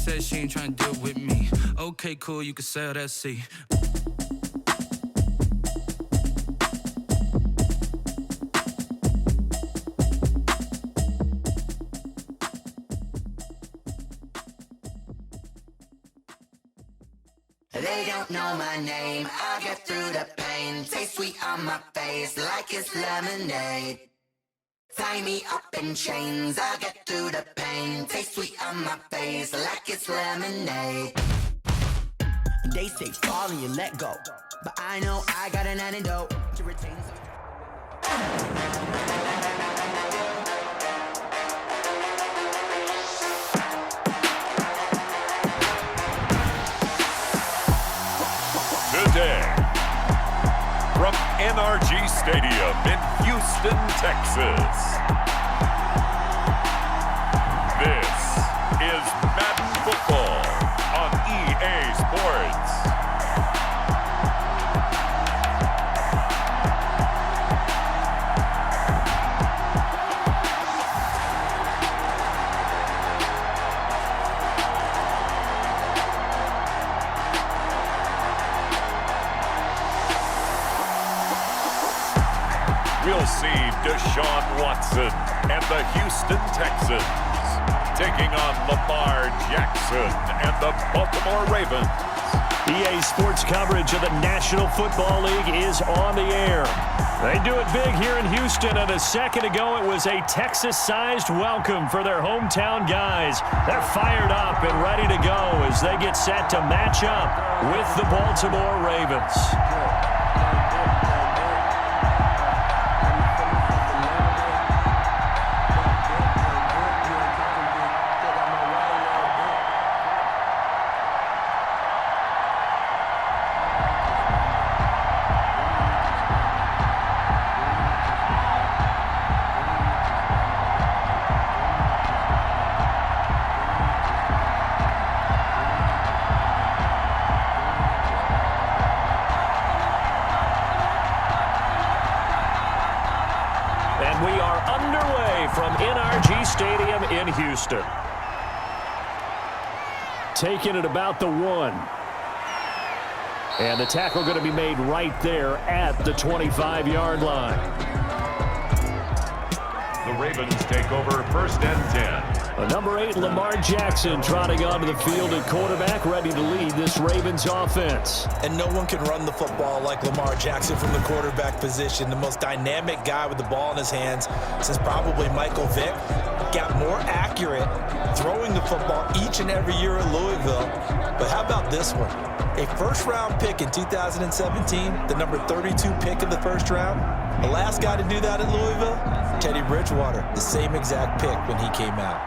said she ain't tryna deal with me. Okay, cool, you can sail that sea. They don't know my name, I'll get through the pain. Taste sweet on my face like it's lemonade. Tie me up in chains, I'll get through the pain. Taste sweet on my face like it's lemonade. They say fall and you let go, but I know I got an antidote to retain Today, from NRG Stadium in Houston, Texas, this is Madden Football on EA Sports. We'll see Deshaun Watson and the Houston Texans taking on Lamar Jackson and the Baltimore Ravens. EA Sports coverage of the National Football League is on the air. They do it big here in Houston, and a second ago it was a Texas-sized welcome for their hometown guys. They're fired up and ready to go as they get set to match up with the Baltimore Ravens. From NRG Stadium in Houston. Taking it about the 1. And the tackle going to be made right there at the 25-yard line. The Ravens take over 1st and 10. Number 8, Lamar Jackson, trotting onto the field at quarterback, ready to lead this Ravens offense. And no one can run the football like Lamar Jackson from the quarterback position. The most dynamic guy with the ball in his hands since probably Michael Vick. Got more accurate throwing the football each and every year at Louisville. But how about this one? A first-round pick in 2017, the number 32 pick in the first round. The last guy to do that at Louisville, Teddy Bridgewater, the same exact pick when he came out.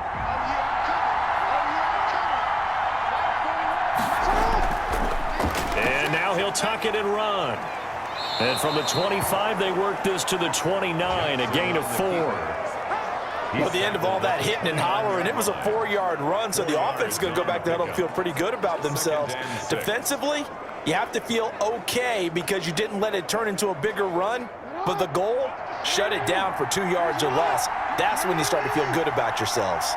And now he'll tuck it and run. And from the 25, they work this to the 29, a gain of 4. At the end of all that hitting and hollering, it was a 4-yard run, so the offense is going to go back to huddle and feel pretty good about themselves. Defensively, you have to feel okay because you didn't let it turn into a bigger run, but the goal, shut it down for 2 yards or less. That's when you start to feel good about yourselves.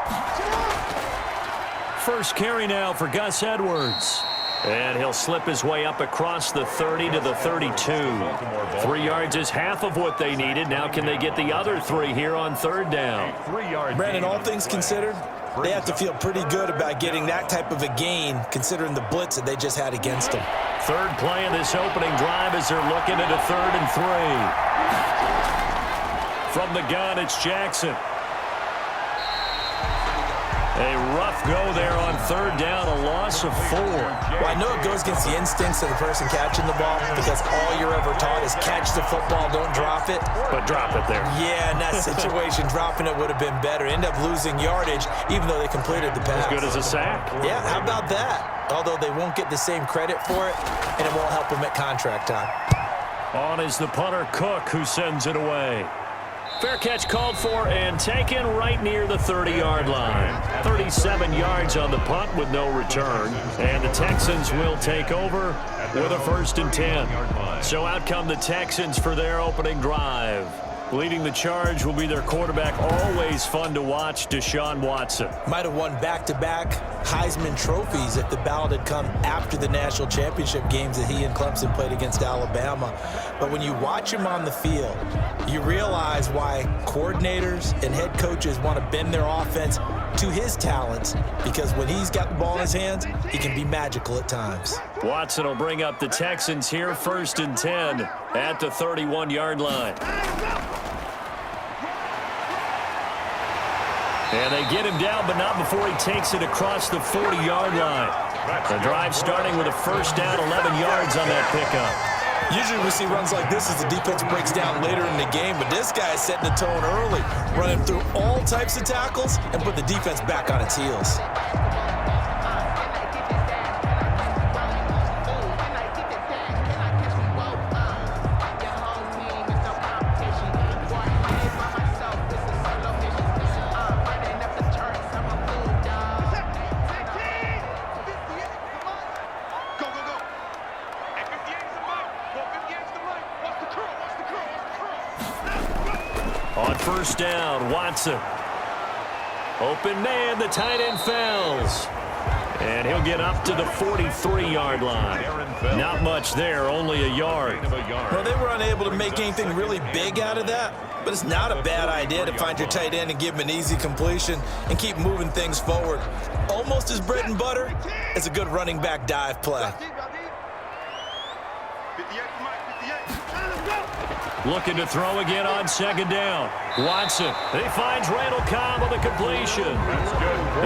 First carry now for Gus Edwards. And he'll slip his way up across the 30 to the 32. 3 yards is half of what they needed. Now can they get the other 3 here on 3rd down? Brandon, all things considered, they have to feel pretty good about getting that type of a gain considering the blitz that they just had against them. Third play of this opening drive as they're looking at a 3rd and 3. From the gun, it's Jackson. A rough go there on 3rd down, a loss of 4. Well, I know it goes against the instincts of the person catching the ball because all you're ever taught is catch the football, don't drop it. But drop it there. Yeah, in that situation, dropping it would have been better. End up losing yardage, even though they completed the pass. As good as a sack. Yeah, how about that? Although they won't get the same credit for it, and it won't help them at contract time. On is the punter, Cook, who sends it away. Fair catch called for and taken right near the 30-yard line. 37 yards on the punt with no return. And the Texans will take over with a 1st and 10. So out come the Texans for their opening drive. Leading the charge will be their quarterback. Always fun to watch, Deshaun Watson. Might have won back-to-back Heisman trophies if the ballot had come after the national championship games that he and Clemson played against Alabama. But when you watch him on the field, you realize why coordinators and head coaches want to bend their offense to his talents, because when he's got the ball in his hands, he can be magical at times. Watson will bring up the Texans here, 1st and 10 at the 31-yard line. And they get him down, but not before he takes it across the 40-yard line. The drive starting with a first down, 11 yards on that pickup. Usually we see runs like this as the defense breaks down later in the game, but this guy is setting the tone early, running through all types of tackles and put the defense back on its heels. On first down, Watson. Open man, the tight end falls. And he'll get up to the 43-yard line. Not much there, only a yard. Well, they were unable to make anything really big out of that, but it's not a bad idea to find your tight end and give him an easy completion and keep moving things forward. Almost as bread and butter as a good running back dive play. Looking to throw again on second down. Watson, he finds Randall Cobb on the completion.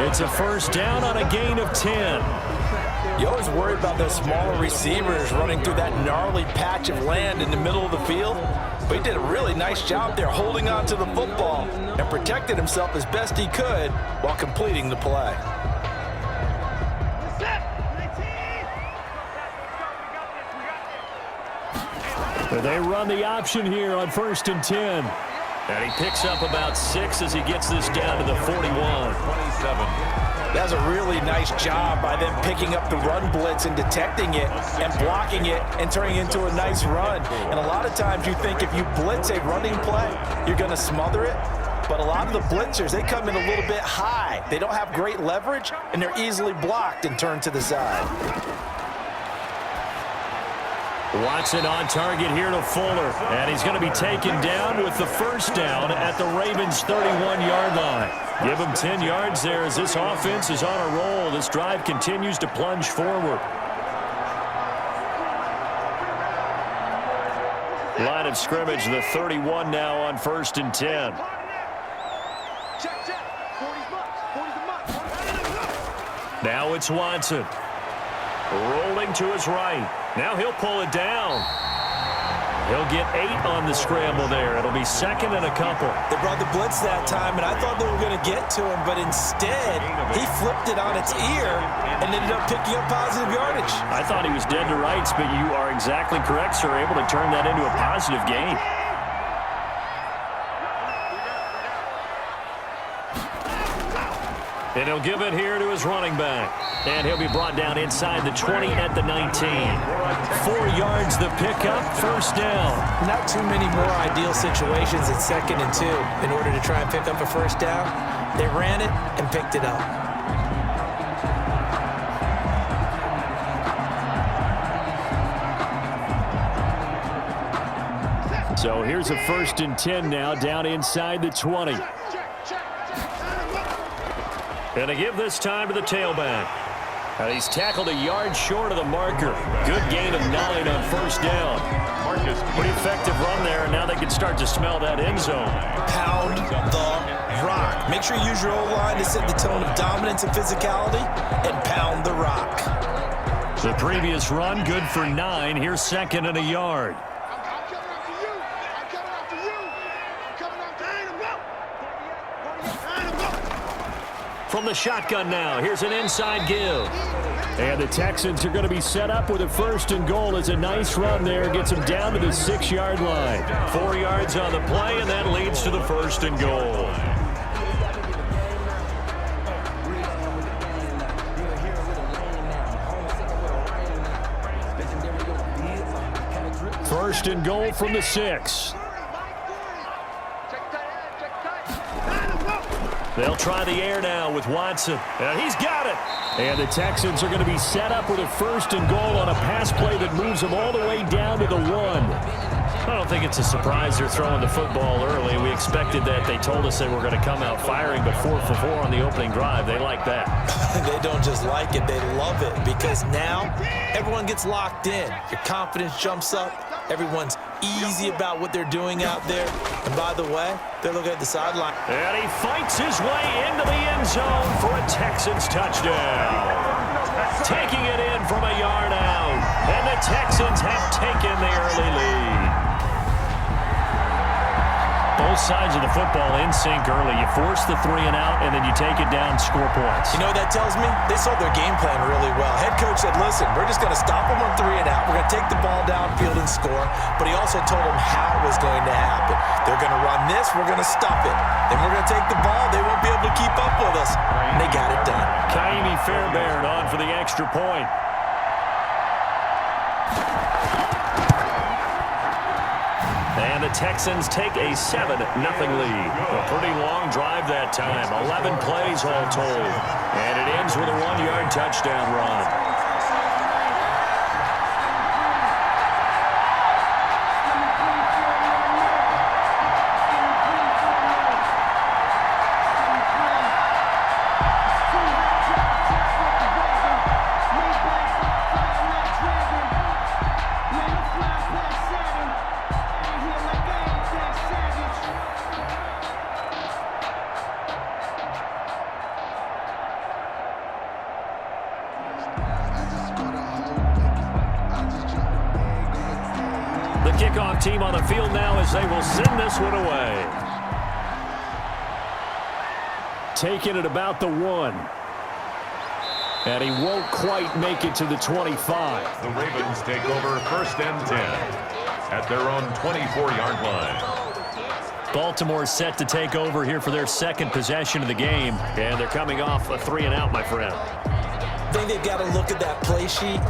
It's a first down on a gain of 10. You always worry about those smaller receivers running through that gnarly patch of land in the middle of the field. But he did a really nice job there holding on to the football and protected himself as best he could while completing the play. They run the option here on 1st and 10. And he picks up about 6 as he gets this down to the 41. That's a really nice job by them picking up the run blitz and detecting it and blocking it and turning it into a nice run. And a lot of times you think if you blitz a running play, you're going to smother it. But a lot of the blitzers, they come in a little bit high. They don't have great leverage, and they're easily blocked and turned to the side. Watson on target here to Fuller, and he's going to be taken down with the first down at the Ravens' 31-yard line. Give him 10 yards there as this offense is on a roll. This drive continues to plunge forward. Line of scrimmage, the 31 now on 1st and 10. Now it's Watson. Rolling to his right. Now he'll pull it down. He'll get 8 on the scramble there. It'll be second and a couple. They brought the blitz that time, and I thought they were going to get to him, but instead, he flipped it on its ear and ended up picking up positive yardage. I thought he was dead to rights, but you are exactly correct, sir. Able to turn that into a positive gain. And he'll give it here to his running back. And he'll be brought down inside the 20 at the 19. 4 yards the pickup, first down. Not too many more ideal situations at 2nd and 2 in order to try and pick up a first down. They ran it and picked it up. So here's a 1st and 10 now down inside the 20. And to give this time to the tailback. He's tackled a yard short of the marker. Good gain of 9 on first down. Pretty effective run there, and now they can start to smell that end zone. Pound the rock. Make sure you use your O-line to set the tone of dominance and physicality, and pound the rock. The previous run, good for 9. Here's 2nd and a yard. From the shotgun now, here's an inside give. And the Texans are going to be set up with a 1st and goal as a nice run there. Gets them down to the 6-yard line. 4 yards on the play, and that leads to the 1st and goal. First and goal from the 6. They'll try the air now with Watson. And he's got it. And the Texans are going to be set up with a 1st and goal on a pass play that moves them all the way down to the 1. I don't think it's a surprise they're throwing the football early. We expected that. They told us they were going to come out firing, but 4 for 4 on the opening drive. They like that. They don't just like it, they love it, because now everyone gets locked in. Your confidence jumps up. Everyone's easy about what they're doing out there. And by the way, they're looking at the sideline. And he fights his way into the end zone for a Texans touchdown. Taking it in from a yard out. And the Texans have taken the early lead. Both sides of the football in sync early. You force the 3 and out, and then you take it down, score points. You know what that tells me? They saw their game plan really well. Head coach said, listen, we're just going to stop them on 3 and out. We're going to take the ball downfield and score. But he also told them how it was going to happen. They're going to run this. We're going to stop it. Then we're going to take the ball. They won't be able to keep up with us. And they got it done. Kaimi Fairbairn on for the extra point. And the Texans take a 7-0 lead. A pretty long drive that time. 11 plays all told. And it ends with a 1-yard touchdown run. Kickoff team on the field now as they will send this one away. Taking it about the 1. And he won't quite make it to the 25. The Ravens take over 1st and 10 at their own 24-yard line. Baltimore set to take over here for their 2nd possession of the game. And they're coming off a 3 and out, my friend. I think they've got to look at that play sheet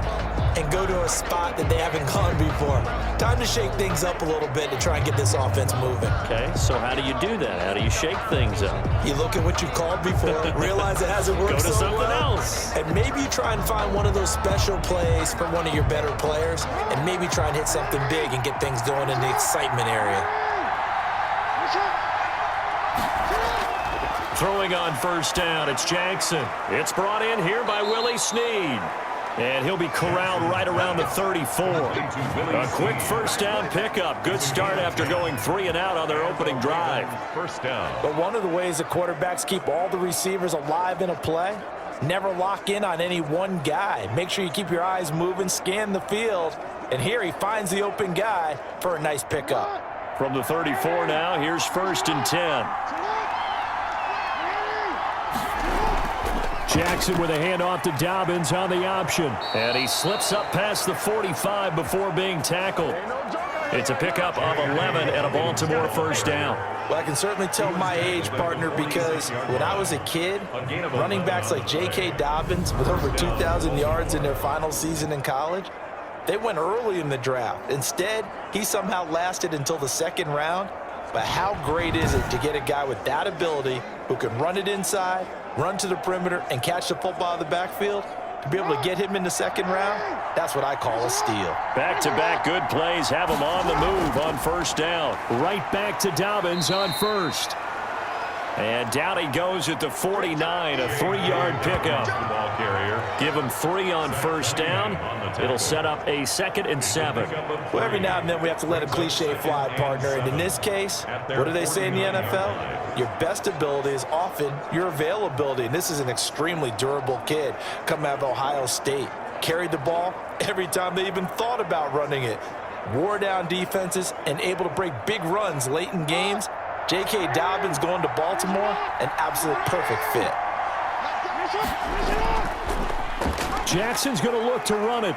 and go to a spot that they haven't gone before. Time to shake things up a little bit to try and get this offense moving. Okay, so how do you do that? How do you shake things up? You look at what you've called before, realize it hasn't worked Go to so something well, else. and maybe try and find one of those special plays for one of your better players, and maybe try and hit something big and get things going in the excitement area. Throwing on 1st down, it's Jackson. It's brought in here by Willie Snead. And he'll be corralled right around the 34. A quick 1st down pickup. Good start after going 3 and out on their opening drive. 1st down. But one of the ways the quarterbacks keep all the receivers alive in a play, never lock in on any one guy. Make sure you keep your eyes moving, scan the field. And here he finds the open guy for a nice pickup. From the 34 now, here's 1st and 10. Jackson with a handoff to Dobbins on the option. And he slips up past the 45 before being tackled. It's a pickup of 11 and a Baltimore 1st down. Well, I can certainly tell my age, partner, because when I was a kid, running backs like J.K. Dobbins with over 2,000 yards in their final season in college, they went early in the draft. Instead, he somehow lasted until the 2nd round. But how great is it to get a guy with that ability who can run it inside, run to the perimeter, and catch the football out of the backfield? To be able to get him in the 2nd round, that's what I call a steal. Back-to-back good plays have him on the move on 1st down. Right back to Dobbins on 1st. And down he goes at the 49, a 3-yard pickup. Ball carrier. Give him 3 on 1st down. It'll set up a 2nd and 7. Well, every now and then we have to let a cliche fly, partner. And in this case, what do they say in the NFL? Your best ability is often your availability. And this is an extremely durable kid coming out of Ohio State. Carried the ball every time they even thought about running it. Wore down defenses and able to break big runs late in games. J.K. Dobbins going to Baltimore, an absolute perfect fit. Jackson's going to look to run it.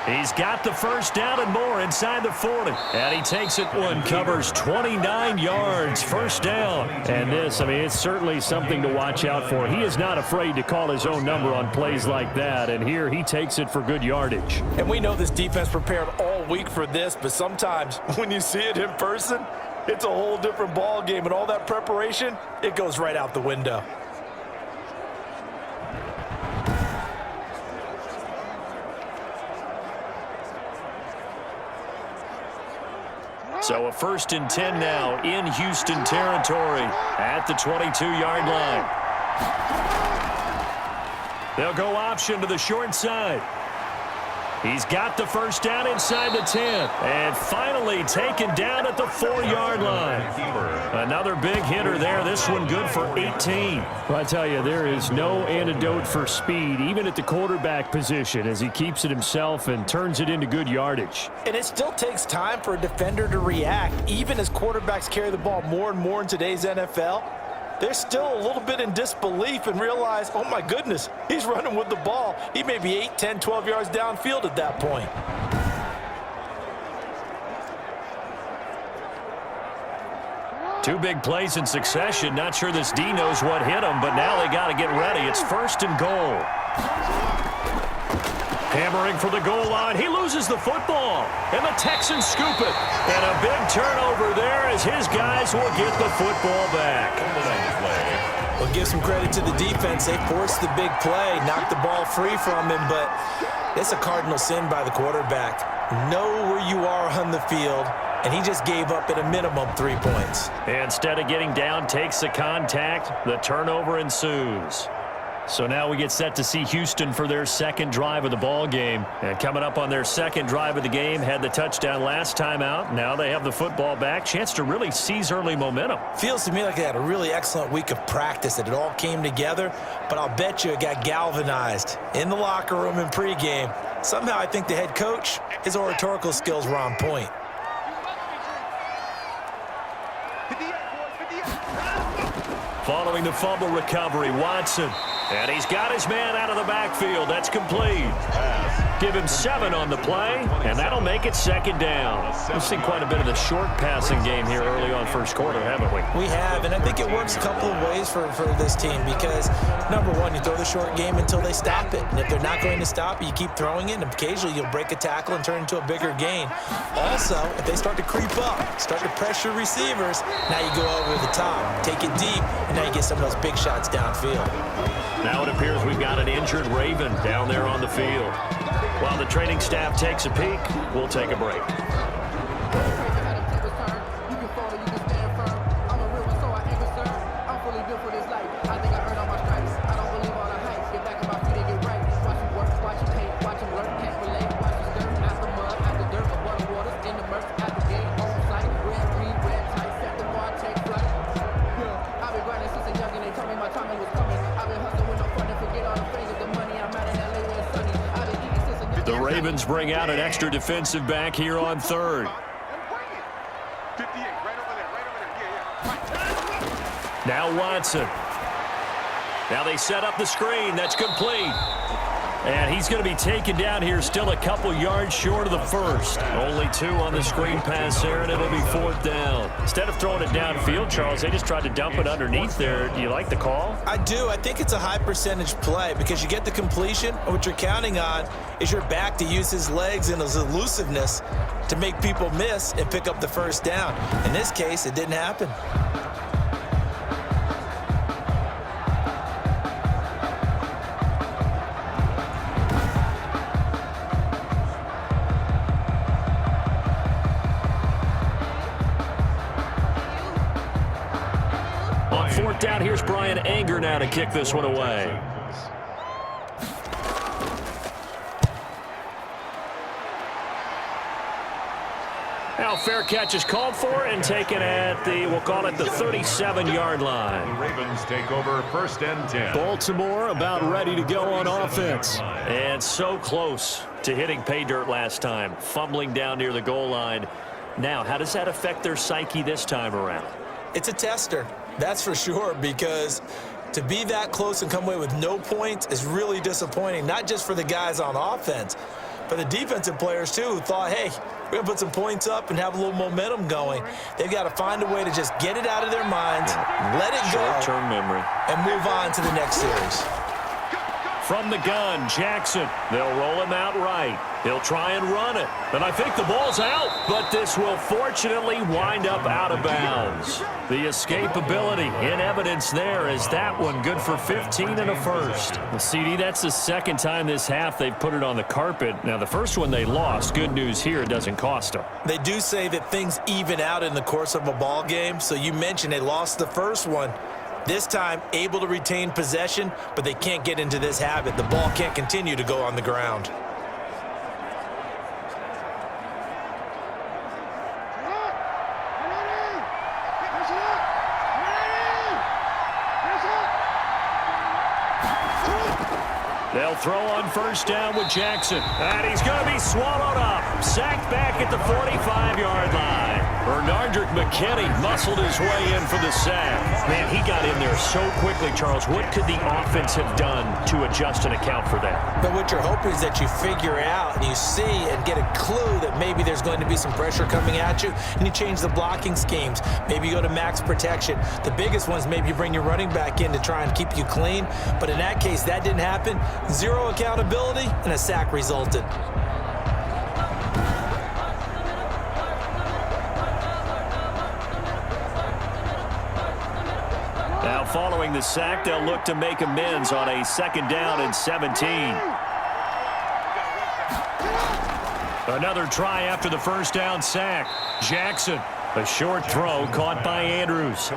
He's got the 1st down and more inside the 40. And he takes it one, covers 29 yards, 1st down. And this, I mean, it's certainly something to watch out for. He is not afraid to call his own number on plays like that. And here he takes it for good yardage. And we know this defense prepared all week for this, but sometimes when you see it in person, it's a whole different ball game, and all that preparation, it goes right out the window. So a 1st and 10 now in Houston territory at the 22-yard line. They'll go option to the short side. He's got the first down inside the 10, and finally taken down at the 4-yard line. Another big hitter there, this one good for 18. Well, I tell you, there is no antidote for speed, even at the quarterback position, as he keeps it himself and turns it into good yardage. And it still takes time for a defender to react, even as quarterbacks carry the ball more and more in today's NFL. They're still a little bit in disbelief and realize, oh my goodness, he's running with the ball. He may be 8, 10, 12 yards downfield at that point. Two big plays in succession. Not sure this D knows what hit him, but now they got to get ready. It's 1st and goal. Hammering for the goal line. He loses the football, and the Texans scoop it. And a big turnover there as his guys will get the football back. We'll give some credit to the defense. They forced the big play, knocked the ball free from him, but it's a cardinal sin by the quarterback. Know where you are on the field, and he just gave up at a minimum 3 points. Instead of getting down, takes the contact. The turnover ensues. So now we get set to see Houston for their second drive of the ball game. And coming up on their second drive of the game, had the touchdown last time out. Now they have the football back. Chance to really seize early momentum. Feels to me like they had a really excellent week of practice, that it all came together. But I'll bet you it got galvanized in the locker room in pregame. Somehow I think the head coach, his oratorical skills were on point. Following the fumble recovery, Watson. And he's got his man out of the backfield. That's complete. Give him 7 on the play, and that'll make it 2nd down. We've seen quite a bit of the short passing game here early on first quarter, haven't we? We have, and I think it works a couple of ways for this team because, number one, you throw the short game until they stop it. And if they're not going to stop it, you keep throwing it, and occasionally you'll break a tackle and turn it into a bigger gain. Also, if they start to creep up, start to pressure receivers, now you go over the top, take it deep, and now you get some of those big shots downfield. Now it appears we've got an injured Raven down there on the field. While the training staff takes a peek, we'll take a break. The Ravens bring out an extra defensive back here on 3rd. Now Watson. Now they set up the screen. That's complete. And he's going to be taken down here still a couple yards short of the first. Only 2 on the screen pass there, and it'll be 4th down. Instead of throwing it downfield, Charles, they just tried to dump it underneath there. Do you like the call? I do. I think it's a high percentage play because you get the completion, and what you're counting on is your back to use his legs and his elusiveness to make people miss and pick up the first down. In this case, it didn't happen. On 4th down, here's Brian Anger now to kick this one away. Now fair catch is called for and taken at the, we'll call it the 37-yard line. The Ravens take over 1st and 10. Baltimore about ready to go on offense. And so close to hitting pay dirt last time, fumbling down near the goal line. Now, how does that affect their psyche this time around? It's a tester, that's for sure, because to be that close and come away with no points is really disappointing, not just for the guys on offense, but the defensive players, too, who thought, hey, we're going to put some points up and have a little momentum going. They've got to find a way to just get it out of their minds, let it go, short-term memory, and move on to the next series. From the gun, Jackson. They'll roll him out right. He'll try and run it. And I think the ball's out, but this will fortunately wind up out of bounds. The escapability in evidence there as that one good for 15 and a first. Well, CD, that's the second time this half they've put it on the carpet. Now, the first one they lost. Good news here, it doesn't cost them. They do say that things even out in the course of a ball game. So you mentioned they lost the first one. This time, able to retain possession, but they can't get into this habit. The ball can't continue to go on the ground. They'll throw on first down with Jackson. And he's going to be swallowed up. Sacked back at the 45-yard line. Bernardrick McKinney muscled his way in for the sack. Man, he got in there so quickly, Charles. What could the offense have done to adjust and account for that? But what you're hoping is that you figure out and you see and get a clue that maybe there's going to be some pressure coming at you, and you change the blocking schemes. Maybe you go to max protection. The biggest ones, maybe you bring your running back in to try and keep you clean. But in that case, that didn't happen. Zero accountability, and a sack resulted. Now following the sack, they'll look to make amends on a 2nd down and 17. Another try after the first down sack. Jackson. A short throw caught by Andrews.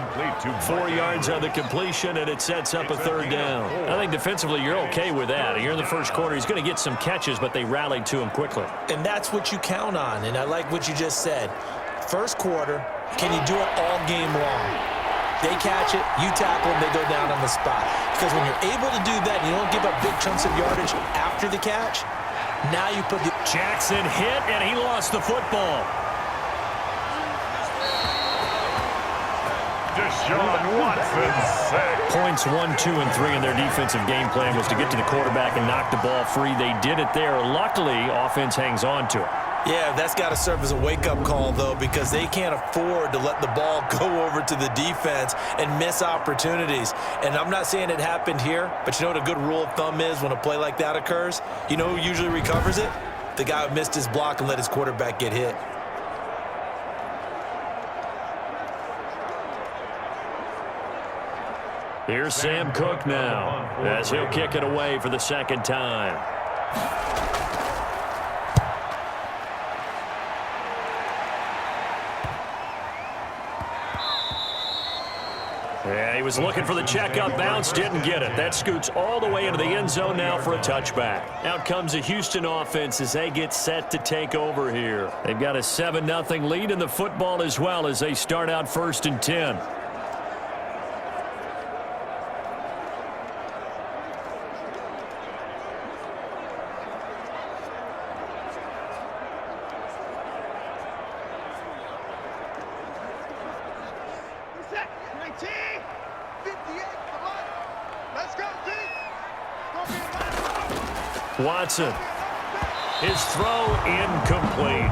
4 yards on the completion, and it sets up a 3rd down. I think defensively you're okay with that. Here in the first quarter, he's going to get some catches, but they rallied to him quickly. And that's what you count on, and I like what you just said. First quarter, can you do it all game long? They catch it, you tackle them, they go down on the spot. Because when you're able to do that, you don't give up big chunks of yardage after the catch. Now you put the... Jackson hit, and he lost the football. Deshaun Watson sack. Points 1, 2, and 3 in their defensive game plan was to get to the quarterback and knock the ball free. They did it there. Luckily, offense hangs on to it. Yeah, that's got to serve as a wake-up call, though, because they can't afford to let the ball go over to the defense and miss opportunities. And I'm not saying it happened here, but you know what a good rule of thumb is when a play like that occurs? You know who usually recovers it? The guy who missed his block and let his quarterback get hit. Here's Sam Cook now as he'll kick it away for the 2nd time. Yeah, he was looking for the checkup bounce, didn't get it. That scoots all the way into the end zone now for a touchback. Out comes the Houston offense as they get set to take over here. They've got a 7-0 lead in the football as well as they start out 1st and 10. Watson. His throw incomplete.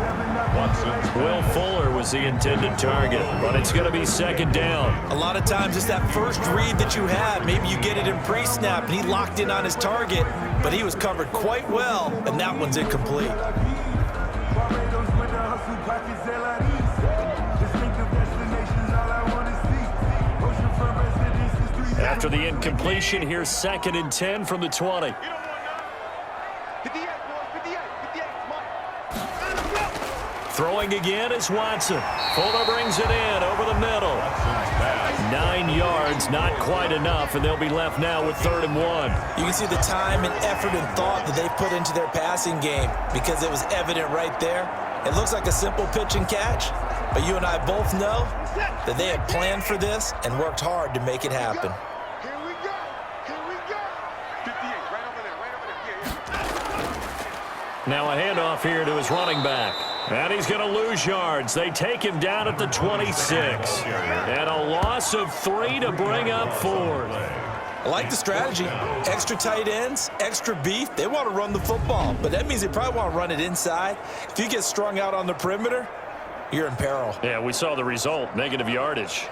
Will Fuller was the intended target, but it's going to be 2nd down. A lot of times it's that first read that you have. Maybe you get it in pre-snap, and he locked in on his target, but he was covered quite well, and that one's incomplete. After the incompletion, here's 2nd and 10 from the 20. Throwing again is Watson. Fuller brings it in over the middle. 9 yards, not quite enough, and they'll be left now with 3rd and 1. You can see the time and effort and thought that they put into their passing game because it was evident right there. It looks like a simple pitch and catch, but you and I both know that they had planned for this and worked hard to make it happen. Here we go. Here we go. 58, right over there. Now a handoff here to his running back. And he's going to lose yards. They take him down at the 26. And a loss of 3 to bring up 4th. I like the strategy. Extra tight ends, extra beef. They want to run the football, but that means they probably want to run it inside. If you get strung out on the perimeter, you're in peril. Yeah, we saw the result, negative yardage.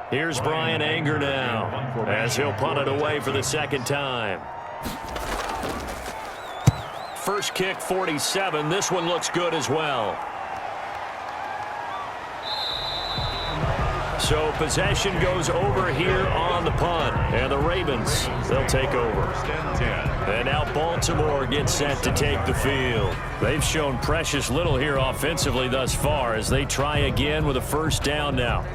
Here's Brian Anger now as he'll punt it away for the second time. First kick, 47. This one looks good as well. So possession goes over here on the punt. And the Ravens, they'll take over. And now Baltimore gets set to take the field. They've shown precious little here offensively thus far as they try again with a first down now.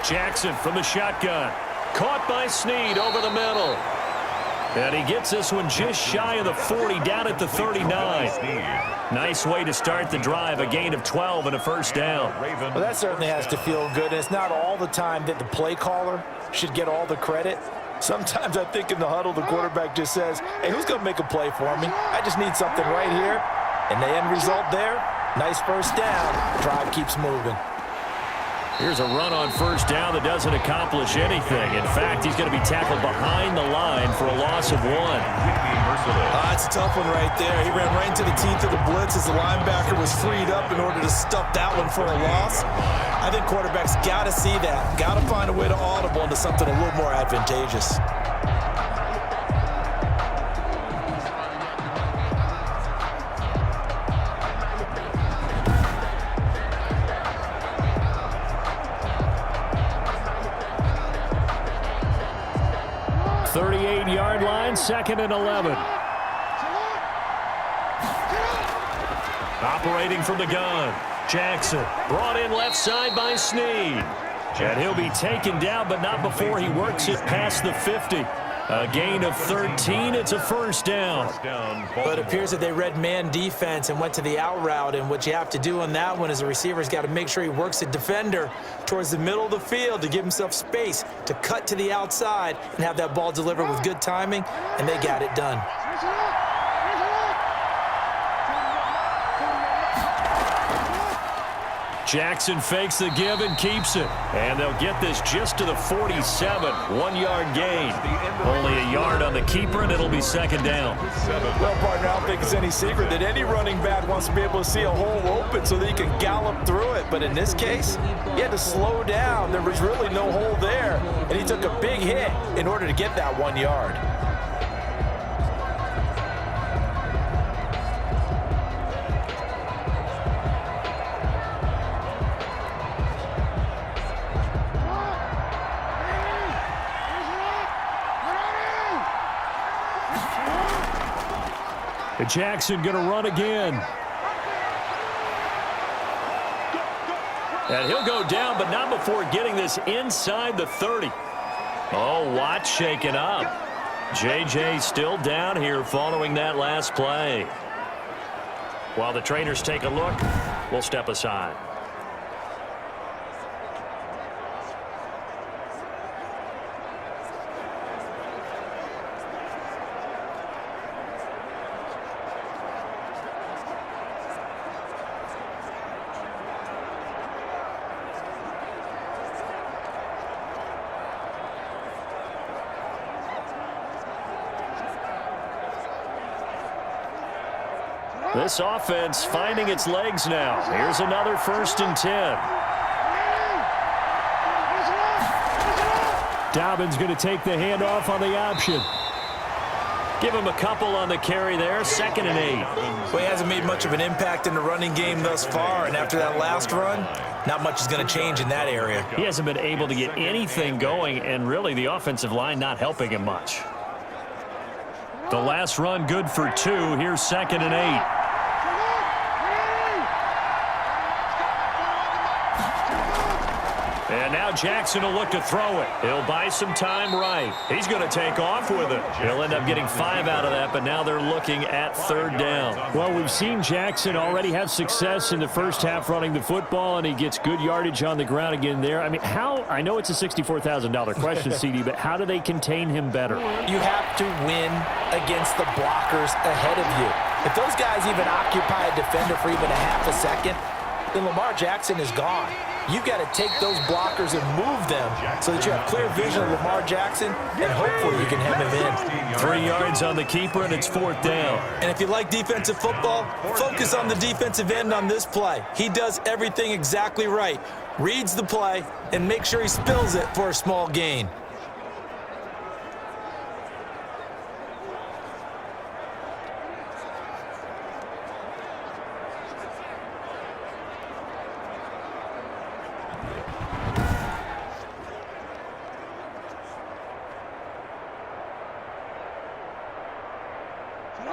Jackson from the shotgun. Caught by Snead over the middle. And he gets this one just shy of the 40, down at the 39. Nice way to start the drive, a gain of 12 and a first down. Well, that certainly has to feel good. And it's not all the time that the play caller should get all the credit. Sometimes I think in the huddle, the quarterback just says, hey, who's going to make a play for me? I just need something right here. And the end result there, nice first down. Drive keeps moving. Here's a run on first down that doesn't accomplish anything. In fact, he's going to be tackled behind the line for a loss of 1. That's a tough one right there. He ran right into the teeth of the blitz as the linebacker was freed up in order to stuff that one for a loss. I think quarterbacks got to see that. Got to find a way to audible into something a little more advantageous. Line, 2nd and 11. Operating from the gun. Jackson brought in left side by Snead. And he'll be taken down, but not before he works it past the 50. A gain of 13. It's a first down. But it appears that they read man defense and went to the out route. And what you have to do on that one is the receiver's got to make sure he works the defender towards the middle of the field to give himself space to cut to the outside and have that ball delivered with good timing. And they got it done. Jackson fakes the give and keeps it. And they'll get this just to the 47. 1-yard gain. Only a yard on the keeper, and it'll be second down. Well, partner, I don't think it's any secret that any running back wants to be able to see a hole open so that he can gallop through it. But in this case, he had to slow down. There was really no hole there. And he took a big hit in order to get that 1 yard. Jackson going to run again. And he'll go down, but not before getting this inside the 30. Oh, Watt shaken up. J.J. still down here following that last play. While the trainers take a look, we'll step aside. This offense finding its legs now. Here's another 1st and 10. Dobbins going to take the handoff on the option. Give him a couple on the carry there. 2nd and 8. Well, he hasn't made much of an impact in the running game thus far, and after that last run, not much is going to change in that area. He hasn't been able to get anything going, and really the offensive line not helping him much. The last run good for 2. Here's 2nd and 8. And now Jackson will look to throw it. He'll buy some time right. He's going to take off with it. He'll end up getting 5 out of that, but now they're looking at 3rd down. Well, we've seen Jackson already have success in the first half running the football, and he gets good yardage on the ground again there. I mean, I know it's a $64,000 question, CD, but how do they contain him better? You have to win against the blockers ahead of you. If those guys even occupy a defender for even a half a second, then Lamar Jackson is gone. You've got to take those blockers and move them so that you have clear vision of Lamar Jackson, and hopefully you can hem him in. 3 yards on the keeper, and it's 4th down. And if you like defensive football, focus on the defensive end on this play. He does everything exactly right. Reads the play and make sure he spills it for a small gain.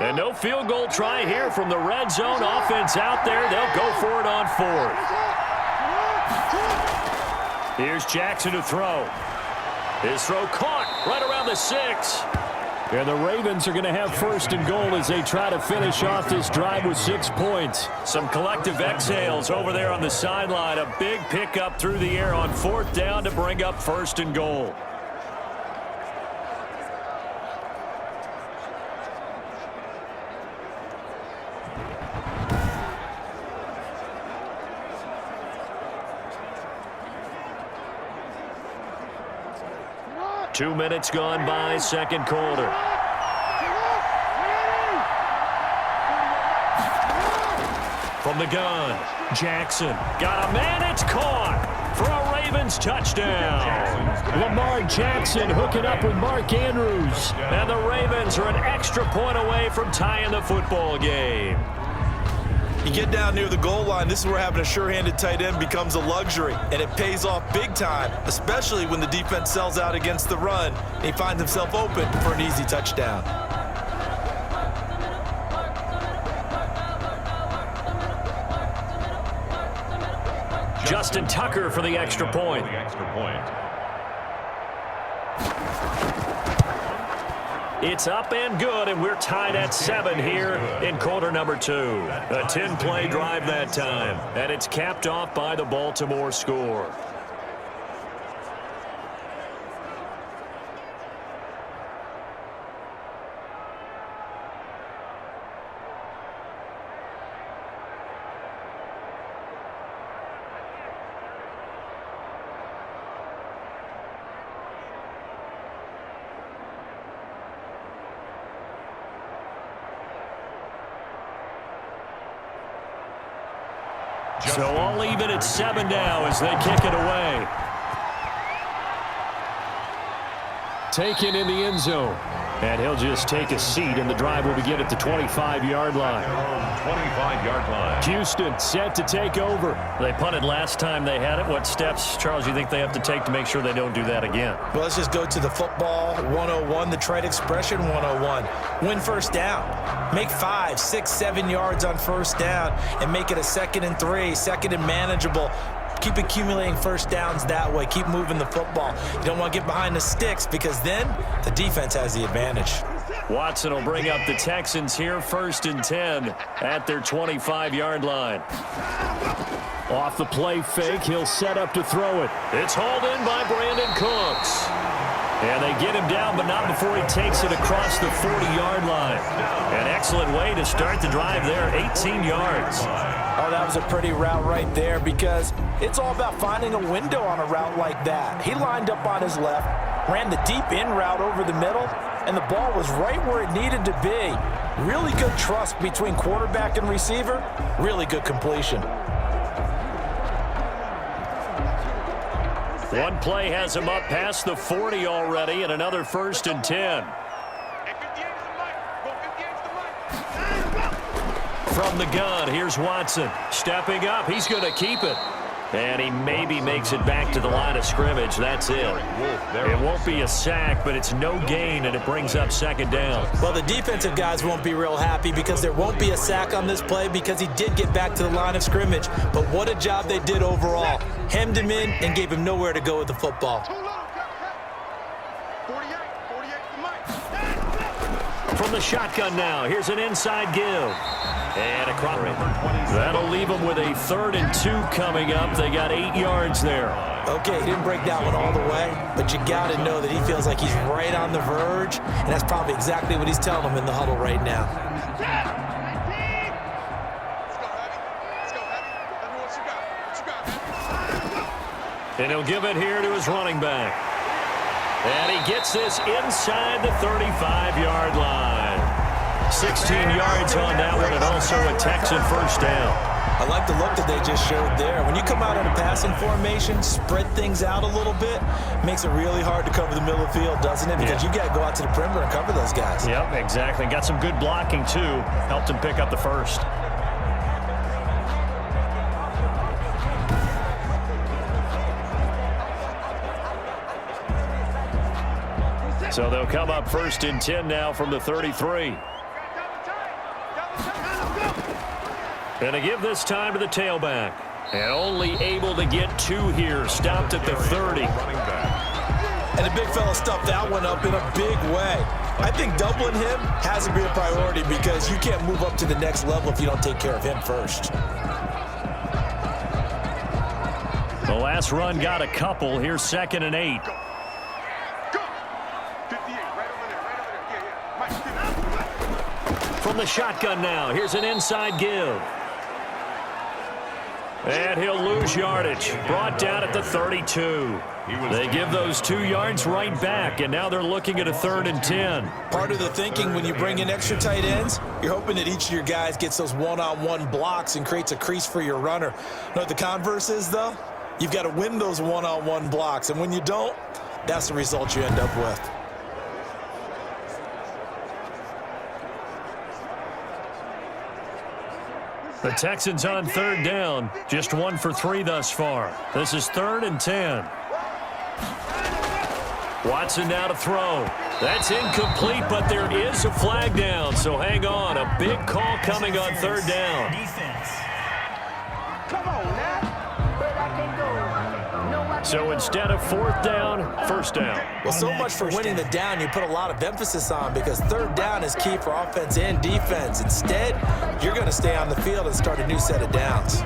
And no field goal try here from the red zone. Offense out there. They'll go for it on 4th. Here's Jackson to throw. His throw caught right around the 6. And the Ravens are going to have 1st and goal as they try to finish off this drive with 6 points. Some collective exhales over there on the sideline. A big pickup through the air on 4th down to bring up 1st and goal. Two minutes gone by, second quarter. From the gun, Jackson got a man, it's caught for a Ravens touchdown. Lamar Jackson hooking up with Mark Andrews, and the Ravens are an extra point away from tying the football game. You get down near the goal line, this is where having a sure-handed tight end becomes a luxury, and it pays off big time, especially when the defense sells out against the run, and he finds himself open for an easy touchdown. Justin Tucker for the extra point. It's up and good, and we're tied at 7 here in quarter number 2. A 10-play drive that time, and it's capped off by the Baltimore score. So all even at 7 now as they kick it away. Taken in the end zone. And he'll just take a seat, and the drive will begin at the 25-yard line. 25-yard line. Houston set to take over. They punted last time they had it. What steps, Charles, you think they have to take to make sure they don't do that again? Well, let's just go to the football 101, the trade expression 101. Win 1st down. Make 5, 6, 7 yards on 1st down and make it a 2nd and 3, 2nd and manageable. Keep accumulating 1st downs that way. Keep moving the football. You don't want to get behind the sticks because then the defense has the advantage. Watson will bring up the Texans here, 1st and 10 at their 25-yard line. Off the play fake, he'll set up to throw it. It's hauled in by Brandon Cooks. And they get him down, but not before he takes it across the 40-yard line. An excellent way to start the drive there, 18 yards. Oh, that was a pretty route right there because it's all about finding a window on a route like that. He lined up on his left, ran the deep in route over the middle, and the ball was right where it needed to be. Really good trust between quarterback and receiver. Really good completion. One play has him up past the 40 already, and another 1st and 10. From the gun, here's Watson. Stepping up, he's going to keep it. And he maybe makes it back to the line of scrimmage. That's it. It won't be a sack, but it's no gain, and it brings up 2nd down. Well, the defensive guys won't be real happy because there won't be a sack on this play because he did get back to the line of scrimmage. But what a job they did overall. Hemmed him in and gave him nowhere to go with the football. From the shotgun now, here's an inside give. And across. That'll leave them with a 3rd and 2 coming up. They got 8 yards there. Okay, he didn't break that one all the way, but you got to know that he feels like he's right on the verge, and that's probably exactly what he's telling them in the huddle right now. And he'll give it here to his running back. And he gets this inside the 35-yard line. 16 yards on that one, and also a Texan first down. I like the look that they just showed there. When you come out in a passing formation, spread things out a little bit, makes it really hard to cover the middle of the field, doesn't it? Because you got to go out to the perimeter and cover those guys. Yep, exactly. Got some good blocking, too. Helped him pick up the first. So they'll come up 1st and 10 now from the 33. And to give this time to the tailback. And only able to get 2 here. Stopped at the 30. And the big fella stuffed that one up in a big way. I think doubling him has to be a priority because you can't move up to the next level if you don't take care of him first. The last run got a couple. Here's 2nd and 8. From the shotgun now, here's an inside give. And he'll lose yardage. Brought down at the 32. They give those 2 yards right back, and now they're looking at a 3rd and 10. Part of the thinking when you bring in extra tight ends, you're hoping that each of your guys gets those one-on-one blocks and creates a crease for your runner. You know what the converse is, though? You've got to win those one-on-one blocks, and when you don't, that's the result you end up with. The Texans on 3rd down. Just 1 for 3 thus far. This is 3rd and 10. Watson now to throw. That's incomplete, but there is a flag down, so hang on. A big call coming on 3rd down. Come on, now. So instead of 4th down, 1st down. Well, so much for winning the down you put a lot of emphasis on because 3rd down is key for offense and defense. Instead, you're going to stay on the field and start a new set of downs.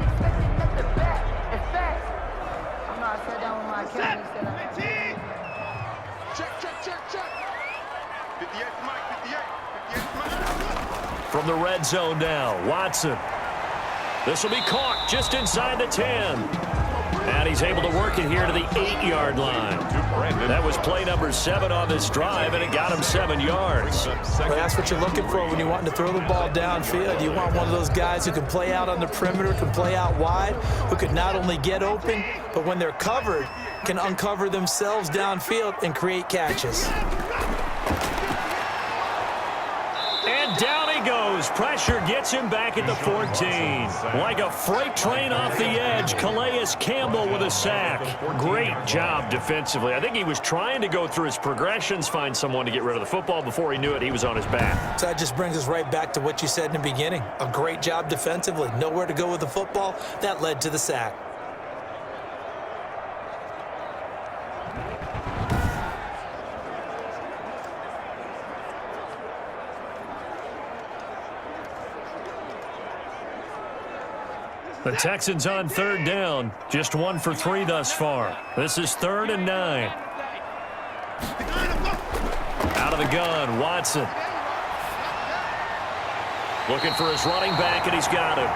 From the red zone now, Watson. This will be caught just inside the 10. And he's able to work it here to the 8-yard line. That was play number 7 on this drive, and it got him 7 yards. Well, that's what you're looking for when you want to throw the ball downfield. You want one of those guys who can play out on the perimeter, can play out wide, who can not only get open, but when they're covered, can uncover themselves downfield and create catches. And down he goes. Pressure gets him back at the 14. Like a freight train off the edge, Calais Campbell with a sack. Great job defensively. I think he was trying to go through his progressions, find someone to get rid of the football. Before he knew it, he was on his back. So that just brings us right back to what you said in the beginning. A great job defensively. Nowhere to go with the football. That led to the sack. The Texans on 3rd down. Just 1 for 3 thus far. This is 3rd and 9. Out of the gun, Watson. Looking for his running back, and he's got him.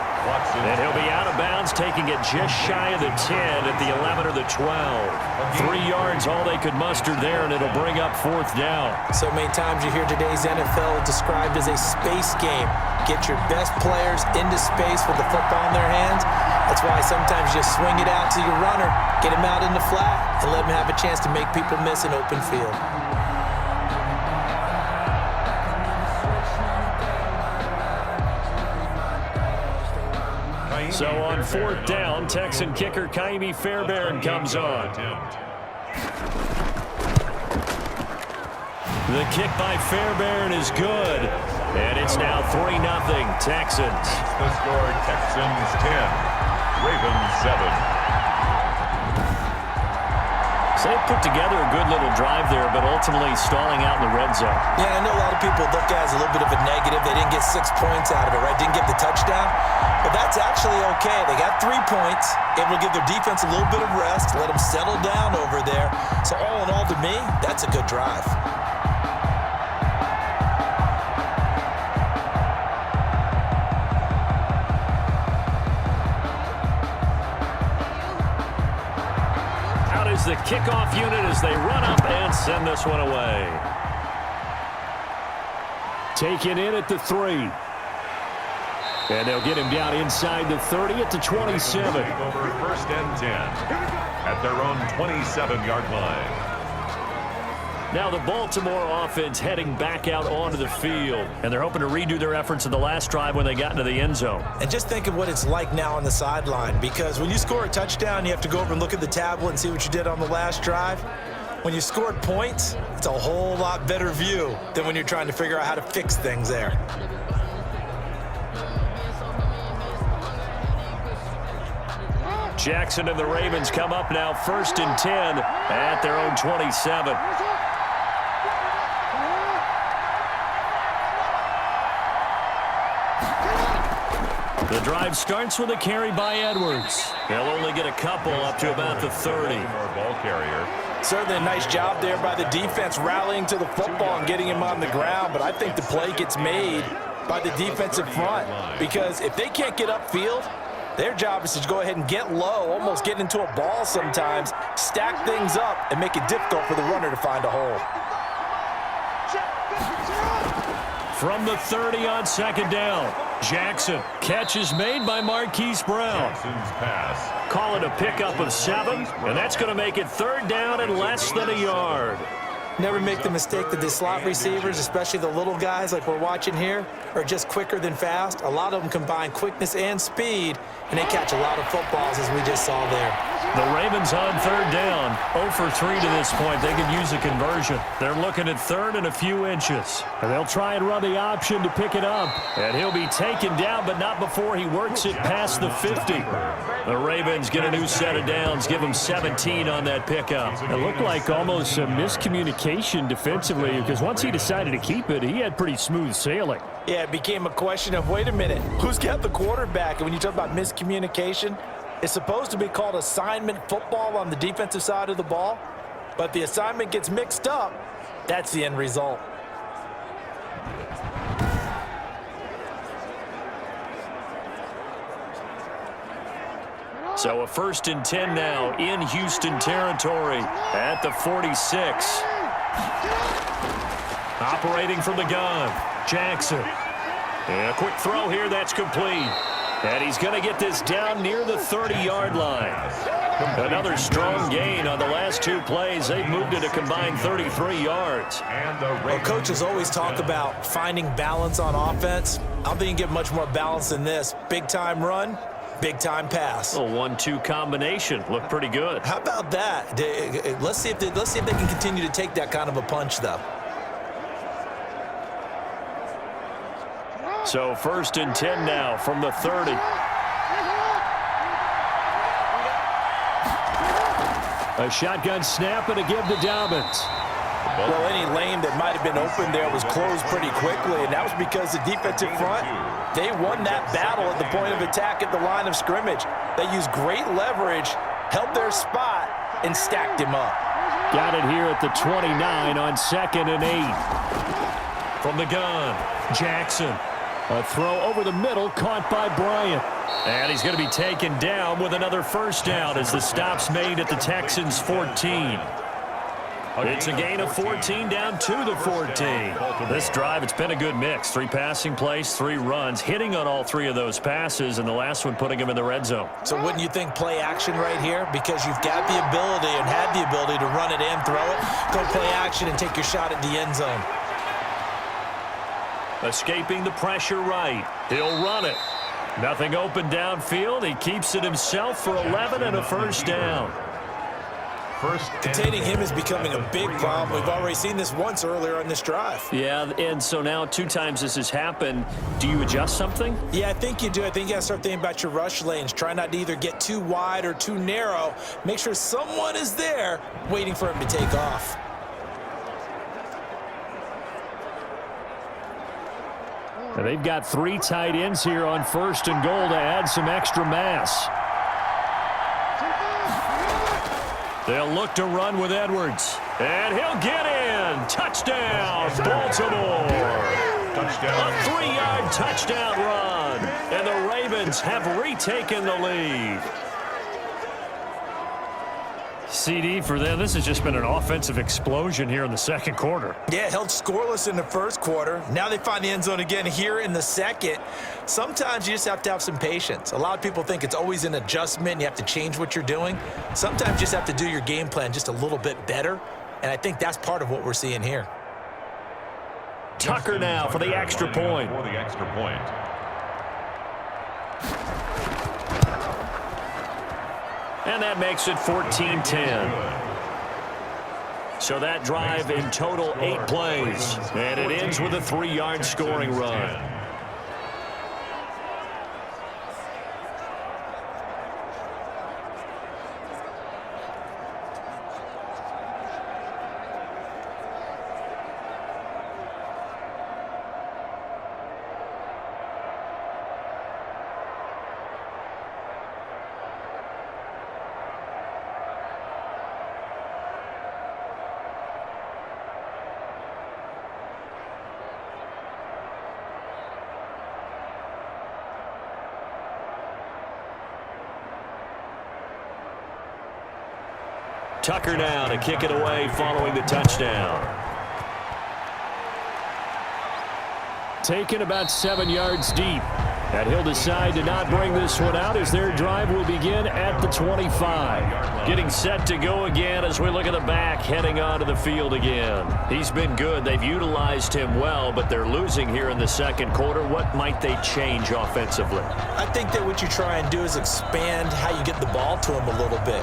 And he'll be out of bounds, taking it just shy of the 10 at the 11 or the 12. 3 yards, all they could muster there, and it'll bring up 4th down. So many times you hear today's NFL described as a space game. Get your best players into space with the football in their hands. That's why sometimes you swing it out to your runner, get him out in the flat, and let him have a chance to make people miss an open field. So on 4th down, Texan kicker Kaimi Fairbairn comes on. The kick by Fairbairn is good. And it's now 3-0 Texans. The score, Texans 10, Ravens 7. So they put together a good little drive there, but ultimately stalling out in the red zone. Yeah, I know a lot of people look at it as a little bit of a negative. They didn't get 6 points out of it, right? Didn't get the touchdown. But that's actually okay. They got 3 points. Able to give their defense a little bit of rest, let them settle down over there. So all in all, to me, that's a good drive. kickoff unit as they run up and send this one away. Taken in at the 3. And they'll get him down inside the 30 at the 27. Over 1st and 10 at their own 27-yard line. Now the Baltimore offense heading back out onto the field. And they're hoping to redo their efforts in the last drive when they got into the end zone. And just think of what it's like now on the sideline, because when you score a touchdown, you have to go over and look at the tablet and see what you did on the last drive. When you scored points, it's a whole lot better view than when you're trying to figure out how to fix things there. Jackson and the Ravens come up now 1st and 10 at their own 27. The drive starts with a carry by Edwards. They'll only get a couple up to about the 30. Ball carrier. Certainly a nice job there by the defense rallying to the football and getting him on the ground, but I think the play gets made by the defensive front, because if they can't get upfield, their job is to go ahead and get low, almost get into a ball sometimes, stack things up, and make it difficult for the runner to find a hole. From the 30 on 2nd down, Jackson. Catch is made by Marquise Brown. Jackson's pass. Call it a pickup of 7, and that's going to make it 3rd down and less than a yard. Never make the mistake that the slot receivers, especially the little guys like we're watching here, are just quicker than fast. A lot of them combine quickness and speed, and they catch a lot of footballs, as we just saw there. The Ravens on 3rd down. 0 for 3 to this point. They could use a conversion. They're looking at 3rd and a few inches. And they'll try and run the option to pick it up. And he'll be taken down, but not before he works it past the 50. The Ravens get a new set of downs, give them 17 on that pickup. It looked like almost a miscommunication defensively, because once he decided to keep it, he had pretty smooth sailing. Yeah, it became a question of, wait a minute, who's got the quarterback? And when you talk about miscommunication, it's supposed to be called assignment football on the defensive side of the ball, but the assignment gets mixed up. That's the end result. So a 1st and 10 now in Houston territory at the 46. Operating from the gun, Jackson. And a quick throw here, that's complete. And he's going to get this down near the 30-yard line. Another strong gain on the last 2 plays. They've moved it a combined 33 yards. Well, coaches always talk about finding balance on offense. I don't think you get much more balance than this. Big-time run, big-time pass. A 1-2 combination. Looked pretty good. How about that? Let's see if they can continue to take that kind of a punch, though. So 1st and 10 now from the 30. A shotgun snap and a give to Dobbins. Well, any lane that might have been open there was closed pretty quickly, and that was because the defensive front, they won that battle at the point of attack at the line of scrimmage. They used great leverage, held their spot, and stacked him up. Got it here at the 29 on 2nd and 8. From the gun, Jackson. A throw over the middle, caught by Bryant. And he's going to be taken down with another 1st down as the stop's made at the Texans' 14. It's a gain of 14 down to the 14. This drive, it's been a good mix. 3 passing plays, 3 runs, hitting on all 3 of those passes, and the last one putting him in the red zone. So wouldn't you think play action right here? Because you've got the ability and had the ability to run it and throw it. Go play action and take your shot at the end zone. Escaping the pressure right. He'll run it. Nothing open downfield. He keeps it himself for 11 and a 1st down. Containing him is becoming a big problem. We've already seen this once earlier on this drive. Yeah, and so now 2 times this has happened. Do you adjust something? Yeah, I think you do. I think you got to start thinking about your rush lanes. Try not to either get too wide or too narrow. Make sure someone is there waiting for him to take off. And they've got 3 tight ends here on 1st and goal to add some extra mass. They'll look to run with Edwards. And he'll get in. Touchdown, Baltimore. Touchdown. A 3-yard touchdown run. And the Ravens have retaken the lead. CD for them. This has just been an offensive explosion here in the second quarter. Yeah, held scoreless in the first quarter. Now they find the end zone again here in the second. Sometimes you just have to have some patience. A lot of people think it's always an adjustment. You have to change what you're doing. Sometimes you just have to do your game plan just a little bit better, and I think that's part of what we're seeing here. Tucker now for the extra point. And that makes it 14-10. So that drive in total 8 plays. And it ends with a 3-yard scoring run. Tucker now to kick it away following the touchdown. Taken about 7 yards deep. And he'll decide to not bring this one out as their drive will begin at the 25. Getting set to go again as we look at the back heading onto the field again. He's been good. They've utilized him well, but they're losing here in the second quarter. What might they change offensively? I think that what you try and do is expand how you get the ball to him a little bit.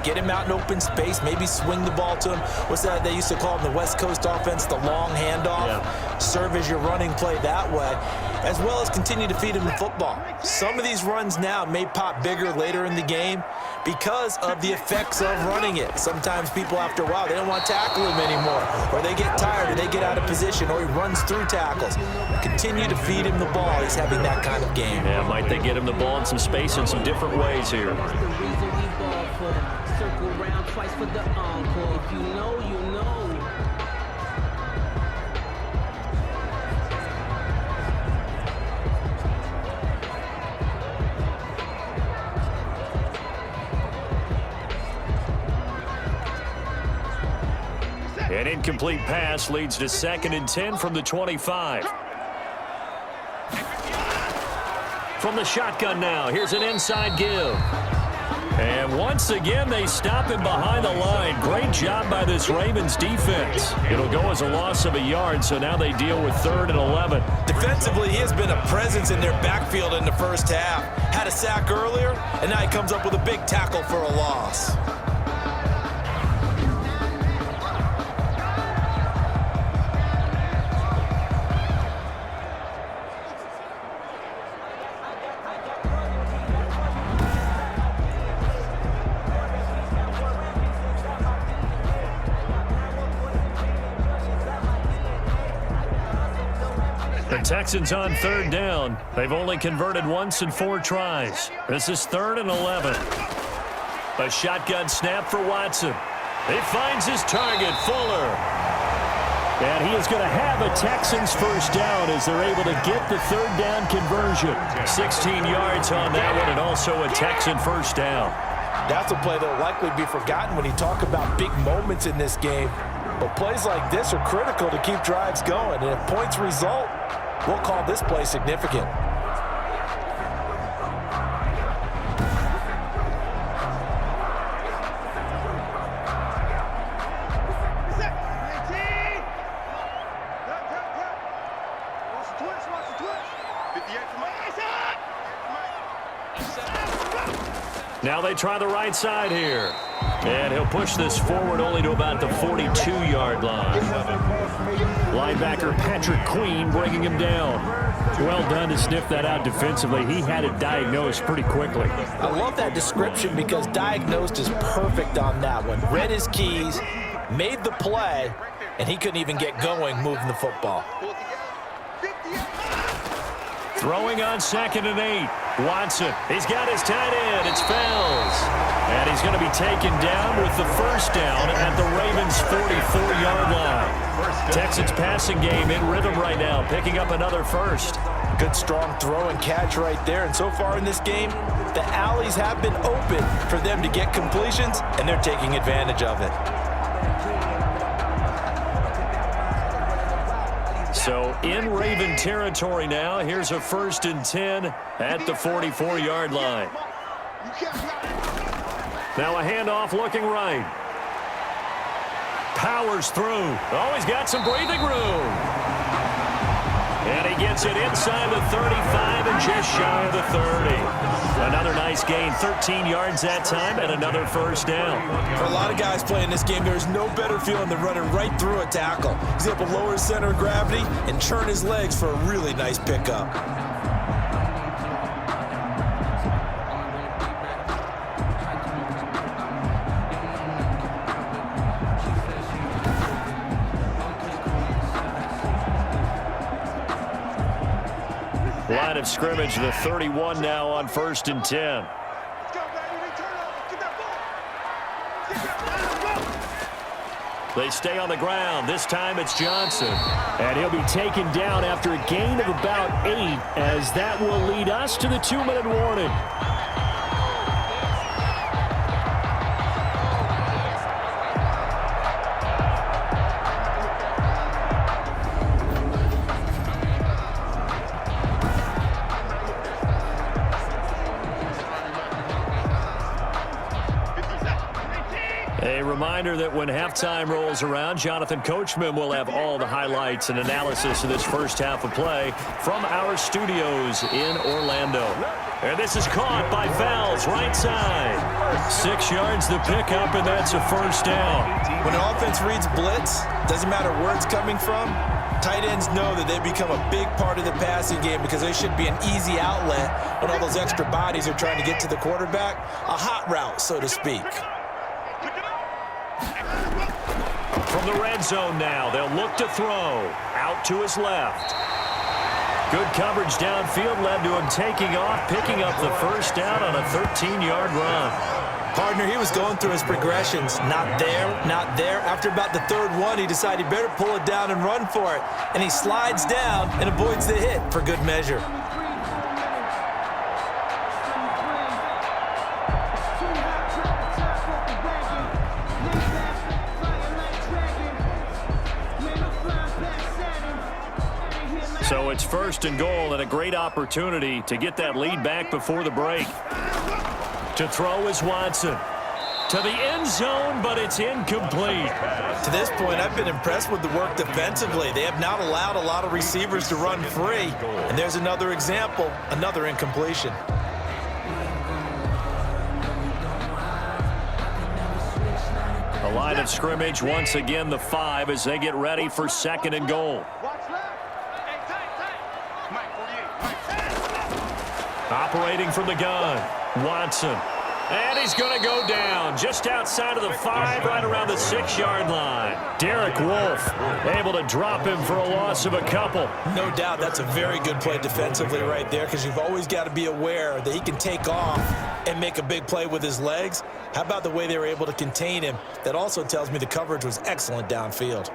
Get him out in open space, maybe swing the ball to him. What's that they used to call in the West Coast offense, the long handoff? Yeah. Serve as your running play that way, as well as continue to feed him the football. Some of these runs now may pop bigger later in the game because of the effects of running it. Sometimes people, after a while, they don't want to tackle him anymore, or they get tired, or they get out of position, or he runs through tackles. Continue to feed him the ball. He's having that kind of game. Yeah, might they get him the ball in some space in some different ways here. Circle round twice for the encore. If you know, you know. An incomplete pass leads to 2nd and 10 from the 25. From the shotgun now, here's an inside give. And once again, they stop him behind the line. Great job by this Ravens defense. It'll go as a loss of a yard, so now they deal with 3rd and 11. Defensively, he has been a presence in their backfield in the first half. Had a sack earlier, and now he comes up with a big tackle for a loss. Texans on 3rd down. They've only converted once in 4 tries. This is 3rd and 11. A shotgun snap for Watson. He finds his target, Fuller. And he is going to have a Texans first down as they're able to get the 3rd down conversion. 16 yards on that one, and also a Texan first down. That's a play that will likely be forgotten when you talk about big moments in this game. But plays like this are critical to keep drives going. And if points result, we'll call this play significant. Now they try the right side here. And he'll push this forward only to about the 42-yard line. Linebacker Patrick Queen bringing him down. Well done to sniff that out defensively. He had it diagnosed pretty quickly. I love that description because diagnosed is perfect on that one. Read his keys, made the play, and he couldn't even get going moving the football. Throwing on 2nd and 8. Watson, he's got his tight end. It's Fells. And he's going to be taken down with the first down at the Ravens' 44-yard line. Texans passing game in rhythm right now, picking up another first. Good, strong throw and catch right there. And so far in this game, the alleys have been open for them to get completions, and they're taking advantage of it. So in Raven territory now. Here's a 1st and 10 at the 44-yard line. Now a handoff looking right. Powers through. Oh, he's got some breathing room. And he gets it inside the 35 and just shy of the 30. Another nice gain, 13 yards that time, and another 1st down. For a lot of guys playing this game, there's no better feeling than running right through a tackle. He's able to lower his center of gravity and churn his legs for a really nice pickup. Line of scrimmage, the 31 now on 1st and 10. They stay on the ground. This time it's Johnson. And he'll be taken down after a gain of about 8, as that will lead us to the 2-minute warning. A reminder that when halftime rolls around, Jonathan Coachman will have all the highlights and analysis of this first half of play from our studios in Orlando. And this is caught by Fells, right side. 6 yards the pickup, and that's a 1st down. When an offense reads blitz, doesn't matter where it's coming from, tight ends know that they become a big part of the passing game because they should be an easy outlet when all those extra bodies are trying to get to the quarterback. A hot route, so to speak. From the red zone now, they'll look to throw. Out to his left. Good coverage downfield led to him taking off, picking up the 1st down on a 13-yard run. Partner, he was going through his progressions. Not there, not there. After about the 3rd one, he decided he better pull it down and run for it. And he slides down and avoids the hit for good measure. So it's 1st and goal, and a great opportunity to get that lead back before the break. To throw is Watson. To the end zone, but it's incomplete. To this point, I've been impressed with the work defensively. They have not allowed a lot of receivers to run free. And there's another example, another incompletion. A line of scrimmage, once again the 5 as they get ready for 2nd and goal. Operating from the gun, Watson. And he's going to go down just outside of the 5, right around the 6-yard line. Derek Wolfe able to drop him for a loss of a couple. No doubt that's a very good play defensively right there, because you've always got to be aware that he can take off and make a big play with his legs. How about the way they were able to contain him? That also tells me the coverage was excellent downfield.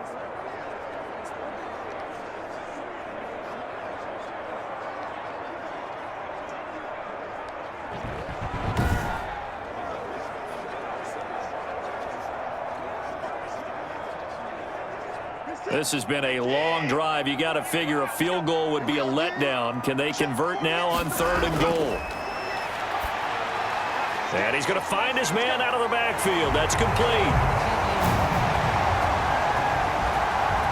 This has been a long drive. You got to figure a field goal would be a letdown. Can they convert now on 3rd and goal? And he's going to find his man out of the backfield. That's complete.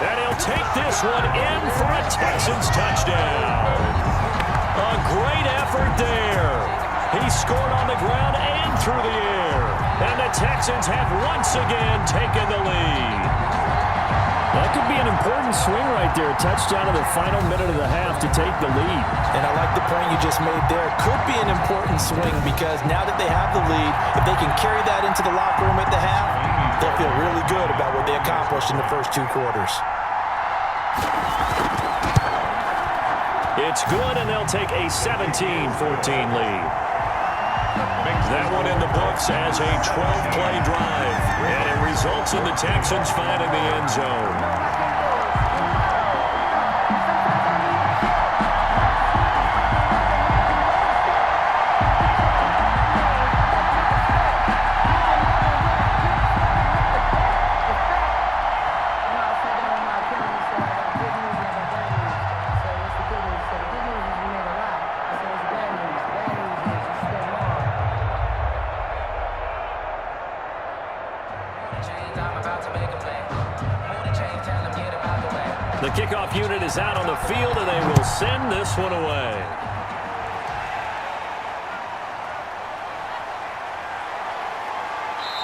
And he'll take this one in for a Texans touchdown. A great effort there. He scored on the ground and through the air. And the Texans have once again taken the lead. That could be an important swing right there. Touchdown in the final minute of the half to take the lead. And I like the point you just made there. Could be an important swing because now that they have the lead, if they can carry that into the locker room at the half, they'll feel really good about what they accomplished in the first 2 quarters. It's good, and they'll take a 17-14 lead. That one in the books as a 12-play drive, and it results in the Texans finding the end zone. The kickoff unit is out on the field, and they will send this one away.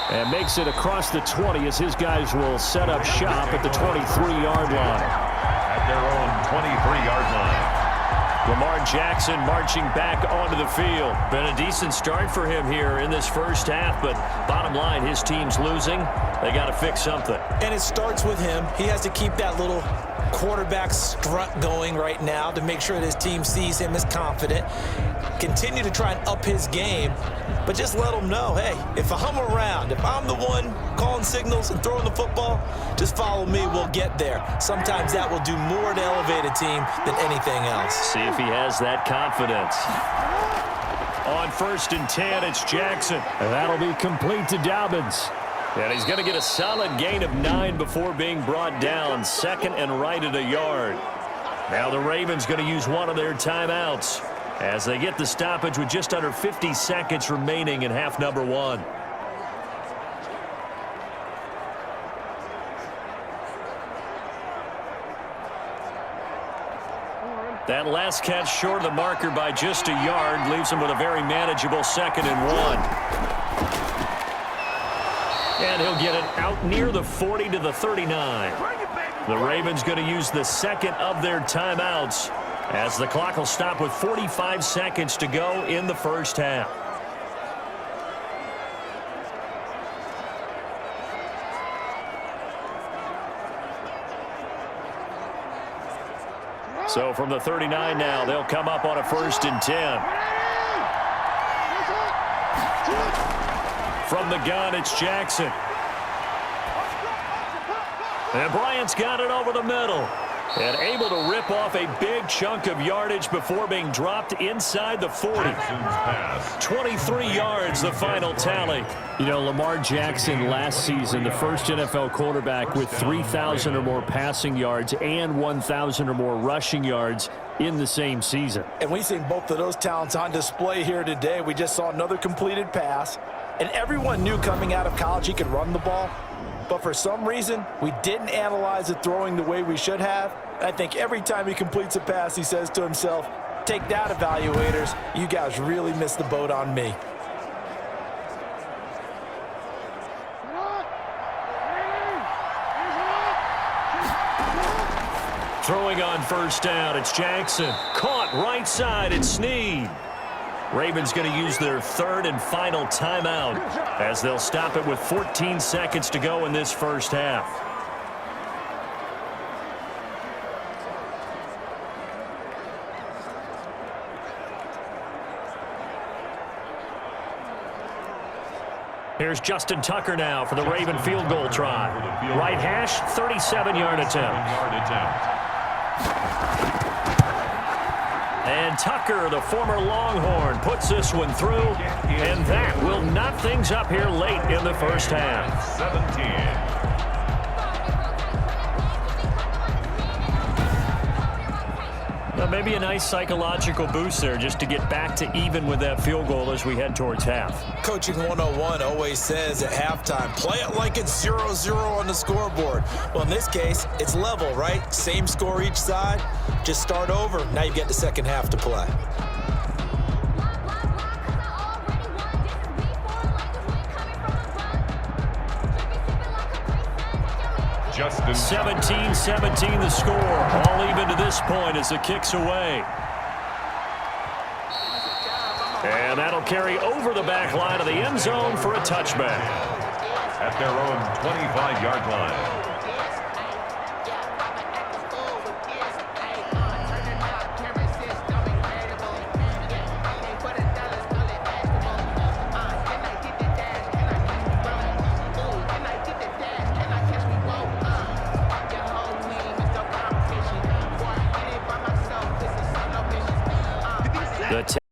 And makes it across the 20 as his guys will set up shop at the 23-yard line. At their own 23-yard line. Lamar Jackson marching back onto the field. Been a decent start for him here in this first half, but bottom line, his team's losing. They got to fix something. And it starts with him. He has to keep that little quarterback strut going right now to make sure that his team sees him as confident. Continue to try and up his game, but just let him know, hey, if I'm around, if I'm the one calling signals and throwing the football, just follow me, we'll get there. Sometimes that will do more to elevate a team than anything else. See if he has that confidence. On 1st and 10, it's Jackson. And that'll be complete to Dobbins. And he's going to get a solid gain of 9 before being brought down. Second and right at a yard. Now the Ravens going to use one of their timeouts as they get the stoppage with just under 50 seconds remaining in half number 1. That last catch short of the marker by just a yard leaves him with a very manageable 2nd and 1. And he'll get it out near the 40 to the 39. The Ravens going to use the second of their timeouts as the clock will stop with 45 seconds to go in the first half. So from the 39 now, they'll come up on a 1st and 10. From the gun, it's Jackson. And Bryant's got it over the middle. And able to rip off a big chunk of yardage before being dropped inside the 40. 23 yards, the final tally. You know, Lamar Jackson last season, the first NFL quarterback with 3,000 or more passing yards and 1,000 or more rushing yards in the same season. And we've seen both of those talents on display here today. We just saw another completed pass. And everyone knew coming out of college he could run the ball. But for some reason, we didn't analyze it throwing the way we should have. I think every time he completes a pass, he says to himself, take that, evaluators. You guys really missed the boat on me. Throwing on 1st down, it's Jackson. Caught right side, it's Snead. Ravens going to use their 3rd and final timeout as they'll stop it with 14 seconds to go in this first half. Here's Justin Tucker now for the Raven field goal try. Right hash, 37-yard attempt. And Tucker, the former Longhorn, puts this one through, and that will knot things up here late in the first half. 17. Now maybe a nice psychological boost there just to get back to even with that field goal as we head towards half. Coaching 101 always says at halftime, play it like it's 0-0 on the scoreboard. Well, in this case, it's level, right? Same score each side. Just start over. Now you get the second half to play. Justin 17-17 the score. All even to this point as the kick's away. And that'll carry over the back line of the end zone for a touchback. At their own 25-yard line.